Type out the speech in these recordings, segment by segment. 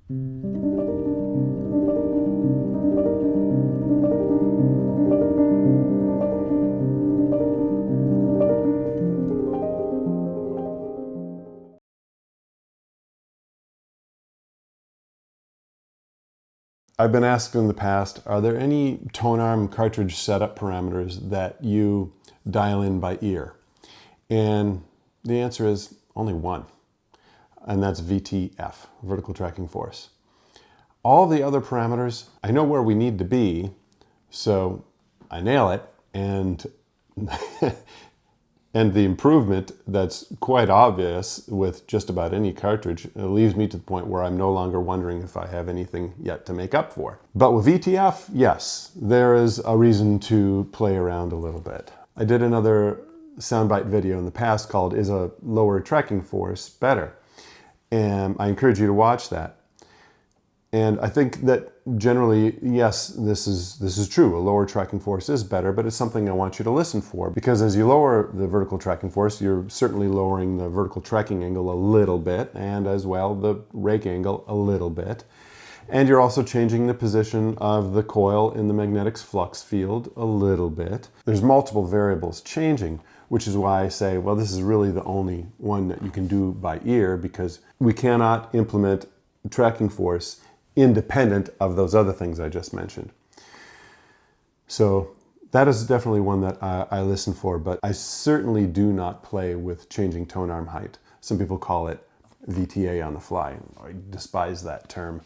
I've been asked in the past, are there any Tonearm cartridge setup parameters that you dial in by ear? And the answer is only one, and that's VTF, vertical tracking force. All the other parameters, I know where we need to be, so I nail it, and and the improvement that's quite obvious with just about any cartridge leaves me to the point where I'm no longer wondering if I have anything yet to make up for. But with VTF, yes, there is a reason to play around a little bit. I did another soundbite video in the past called "Is a Lower Tracking Force Better?" And I encourage you to watch that. And I think that generally, yes, this is true. A lower tracking force is better, but it's something I want you to listen for, because as you lower the vertical tracking force, you're certainly lowering the vertical tracking angle a little bit, and as well the rake angle a little bit. And you're also changing the position of the coil in the magnetic flux field a little bit. There's multiple variables changing, which is why I say, well, this is really the only one that you can do by ear, because we cannot implement tracking force independent of those other things I just mentioned. So that is definitely one that I listen for, but I certainly do not play with changing tone arm height. Some people call it VTA on the fly. I despise that term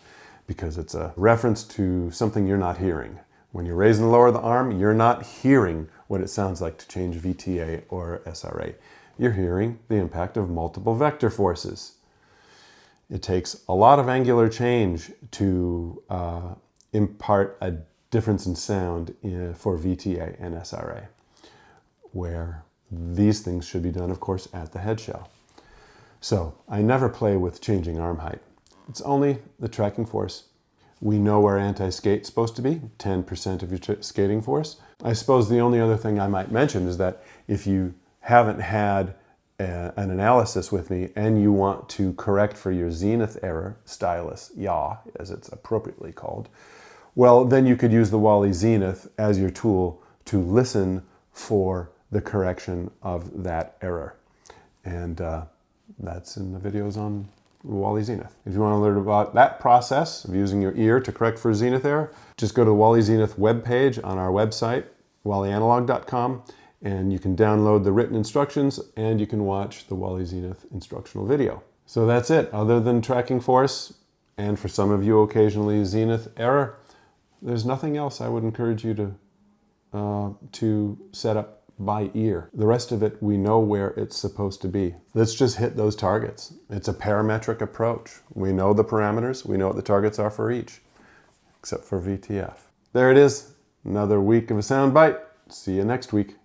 because it's a reference to something you're not hearing. When you raise and lower the arm, you're not hearing what it sounds like to change VTA or SRA. You're hearing the impact of multiple vector forces. It takes a lot of angular change to impart a difference in sound for VTA and SRA, where these things should be done, of course, at the head shell. So I never play with changing arm height. It's only the tracking force. We know where anti-skate's supposed to be, 10% of your skating force. I suppose the only other thing I might mention is that if you haven't had an analysis with me and you want to correct for your zenith error, stylus yaw, as it's appropriately called, well, then you could use the Wally Zenith as your tool to listen for the correction of that error. And that's in the videos on Wally Zenith. If you want to learn about that process of using your ear to correct for zenith error, just go to the Wally Zenith webpage on our website, wallyanalog.com, and you can download the written instructions and you can watch the Wally Zenith instructional video. So that's it. Other than tracking force, and for some of you occasionally zenith error, there's nothing else I would encourage you to set up by ear. The rest of it, we know where it's supposed to be. Let's just hit those targets. It's a parametric approach. We know the parameters, we know what the targets are for each, except for VTF. There it is, another week of a sound bite. See you next week.